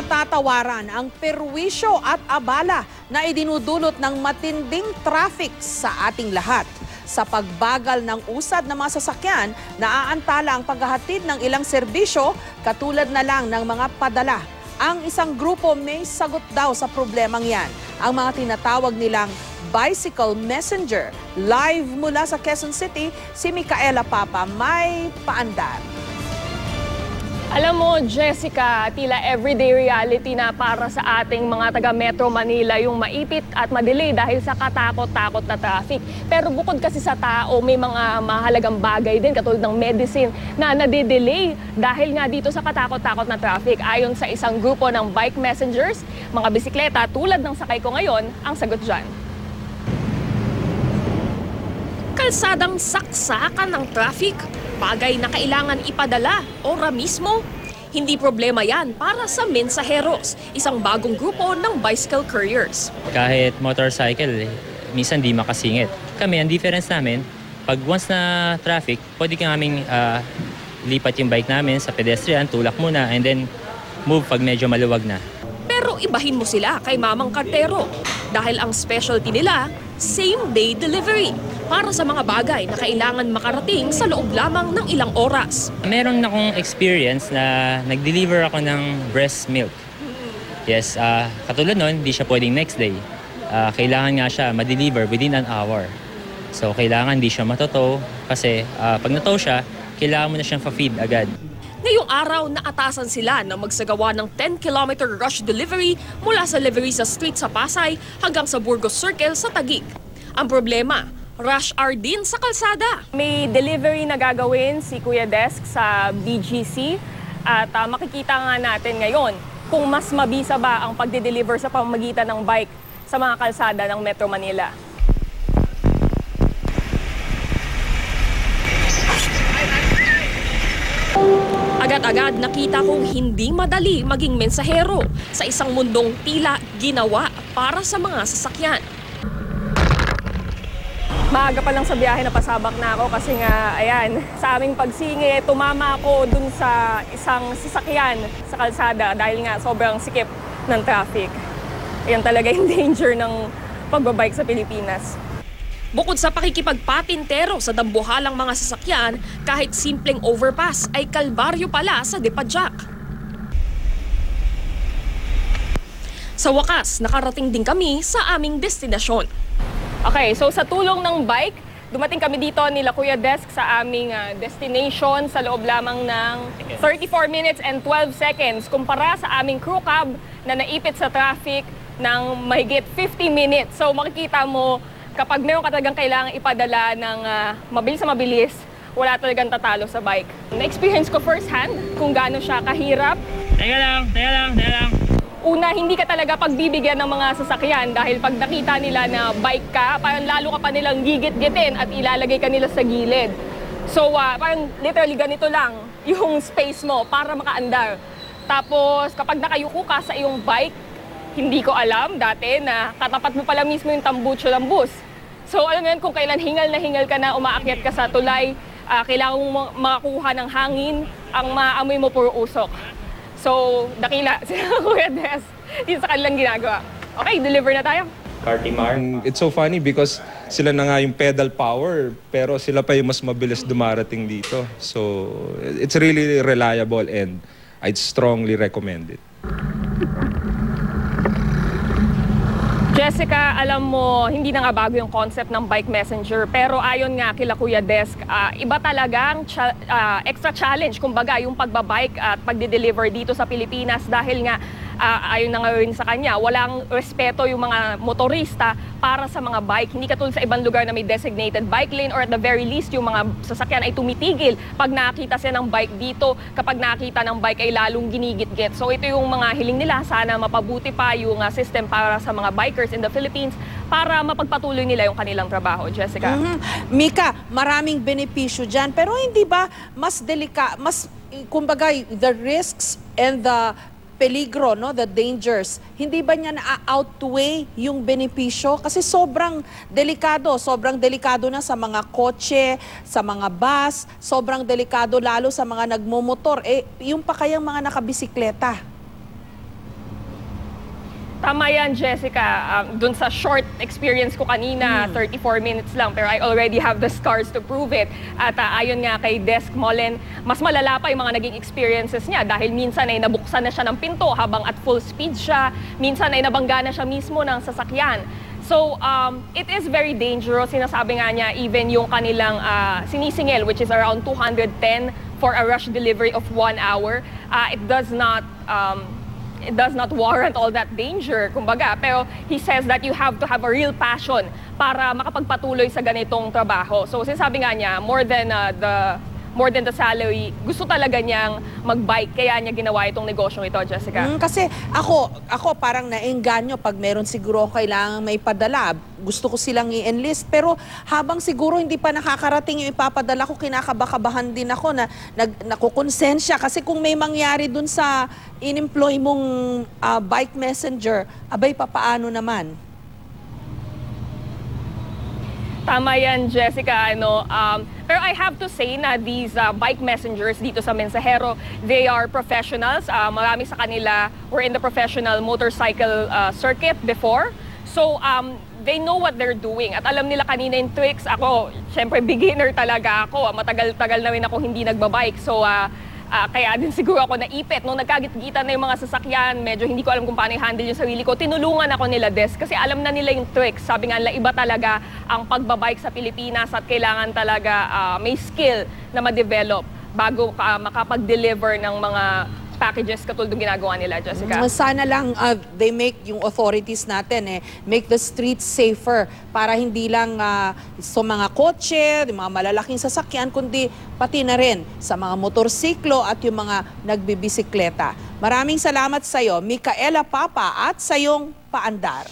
matatawaran ang perwisyo at abala na idinudulot ng matinding traffic sa ating lahat. Sa pagbagal ng usad ng mga sasakyan, naaantala ang paghahatid ng ilang serbisyo katulad na lang ng mga padala. Ang isang grupo may sagot daw sa problemang yan, ang mga tinatawag nilang bicycle messenger. Live mula sa Quezon City, si Micaela Papa may paandar. Alam mo, Jessica, tila everyday reality na para sa ating mga taga Metro Manila yung maipit at madelay dahil sa katakot-takot na traffic. Pero bukod kasi sa tao, may mga mahalagang bagay din katulad ng medicine na nade-delay dahil nga dito sa katakot-takot na traffic. Ayon sa isang grupo ng bike messengers, mga bisikleta tulad ng sakay ko ngayon, ang sagot dyan. Kalsadang saksakan ng traffic, bagay na kailangan ipadala ora mismo. Hindi problema yan para sa mensaheros, isang bagong grupo ng bicycle couriers. Kahit motorcycle, minsan di makasingit. Kami, ang difference namin, pag once na traffic, pwede kaming lipat yung bike namin sa pedestrian, tulak muna, and then move pag medyo maluwag na. Pero ibahin mo sila kay Mamang Kartero dahil ang specialty nila, same-day delivery para sa mga bagay na kailangan makarating sa loob lamang ng ilang oras. Meron akong experience na nag-deliver ako ng breast milk. Yes, katulad nun, hindi siya pwedeng next day. Kailangan nga siya ma-deliver within an hour. So kailangan hindi siya matotow kasi pag natow siya, kailangan mo na siyang fa-feed agad. Ngayong araw, naatasan sila na magsagawa ng 10-kilometer rush delivery mula sa Leverisa Street sa Pasay hanggang sa Burgos Circle sa Taguig. Ang problema, rush hour din sa kalsada. May delivery na gagawin si Kuya Desk sa BGC at makikita nga natin ngayon kung mas mabisa ba ang pagde-deliver sa pamamagitan ng bike sa mga kalsada ng Metro Manila. Agad-agad nakita kong hindi madali maging mensahero sa isang mundong tila ginawa para sa mga sasakyan. Maaga pa lang sa biyahe na pasabak na ako kasi nga, ayan, sa aming pagsingi, tumama ako dun sa isang sasakyan sa kalsada dahil nga sobrang sikip ng traffic. Ayan talaga yung danger ng pagbabike sa Pilipinas. Bukod sa pakikipagpatintero sa dambuhalang mga sasakyan, kahit simpleng overpass ay kalbaryo pala sa Depadjak. Sa wakas, nakarating din kami sa aming destinasyon. Okay, so sa tulong ng bike, dumating kami dito nila Kuya Desk sa aming destination sa loob lamang ng 34 minutes and 12 seconds kumpara sa aming crew cab na naipit sa traffic ng mahigit 50 minutes. So makikita mo, kapag meron ka talagang kailangan ipadala ng mabilis na mabilis, wala talagang tatalo sa bike. Na-experience ko first hand kung gaano siya kahirap. Teka lang. Una, hindi ka talaga pagbibigyan ng mga sasakyan dahil pag nakita nila na bike ka, parang lalo ka pa nilang gigit-gitin at ilalagay ka nila sa gilid. So parang literally ganito lang yung space mo para makaandar. Tapos kapag nakayuko ka sa iyong bike, hindi ko alam dati na katapat mo pala mismo yung tambucho ng bus. So alam mo yan, kung kailan hingal na hingal ka na, umaakyat ka sa tulay, kailangan mo makakuha ng hangin, ang maamoy mo puro usok. So dakila sila Kuya Des, yun sa kanilang ginagawa. Okay, deliver na tayo. It's so funny because sila na nga yung pedal power, pero sila pa yung mas mabilis dumarating dito. So it's really reliable and I'd strongly recommend it. Jessica, alam mo, hindi na nga bago yung concept ng bike messenger, pero ayon nga kila Kuya Desk, iba talagang extra challenge, kumbaga, yung pagbabike at pagde-deliver dito sa Pilipinas dahil nga ayon na nga rin sa kanya, walang respeto yung mga motorista para sa mga bike. Hindi katulad sa ibang lugar na may designated bike lane or at the very least yung mga sasakyan ay tumitigil pag nakita siya ng bike dito. Kapag nakita ng bike ay lalong ginigit-git. So ito yung mga hiling nila, sana mapabuti pa yung system para sa mga bikers in the Philippines para mapagpatuloy nila yung kanilang trabaho. Jessica? Mika, maraming benepisyo dyan, pero hindi ba mas kumbaga, the risks and the peligro, no, the dangers, hindi ba niya na-outweigh yung benepisyo? Kasi sobrang delikado na sa mga kotse, sa mga bus, sobrang delikado lalo sa mga nagmumotor. Yung pa kayang mga nakabisikleta. Tama yan, Jessica. Dun sa short experience ko kanina, 34 minutes lang, pero I already have the scars to prove it. At ayon nga kay Desk Mullen, mas malala pa yung mga naging experiences niya dahil minsan ay nabuksan na siya ng pinto habang at full speed siya, minsan ay nabangga na siya mismo ng sasakyan. So, it is very dangerous. Sinasabi nga niya, even yung kanilang sinisingil, which is around 210 for a rush delivery of 1 hour, it does not warrant all that danger, kumbaga. Pero he says that you have to have a real passion para makapagpatuloy sa ganitong trabaho. So sinasabi nga niya, more than the salary, gusto talaga niyang mag-bike, kaya niya ginawa itong negosyong ito, Jessica. Kasi ako parang naengganyo pag meron siguro kailangan may padala. Gusto ko silang i-enlist. Pero habang siguro hindi pa nakakarating yung ipapadala ko, kinakabakabahan din ako na nakukonsensya. Kasi kung may mangyari dun sa in-employ mong bike messenger, abay papaano naman? Tama yan, Jessica. Pero I have to say na these bike messengers dito sa Mensahero, they are professionals. Marami sa kanila were in the professional motorcycle circuit before. So, they know what they're doing. At alam nila kanina yung tricks. Ako, syempre beginner talaga ako. Matagal-tagal na rin ako hindi nagbabike. So, kaya din siguro ako naipit. Nung nagkagit-gitan na yung mga sasakyan, medyo hindi ko alam kung paano i-handle yung sarili ko. Tinulungan ako nila, Des, kasi alam na nila yung tricks. Sabi nga nila, iba talaga ang pagbabike sa Pilipinas at kailangan talaga may skill na ma-develop bago ka makapag-deliver ng mga packages katulad ng ginagawa nila, Jessica. Sana lang they make yung authorities natin make the streets safer para hindi lang sa mga kotse, mga malalaking sasakyan, kundi pati na rin sa mga motorsiklo at yung mga nagbibisikleta. Maraming salamat sa iyo, Micaela Papa, at sa iyong paandar.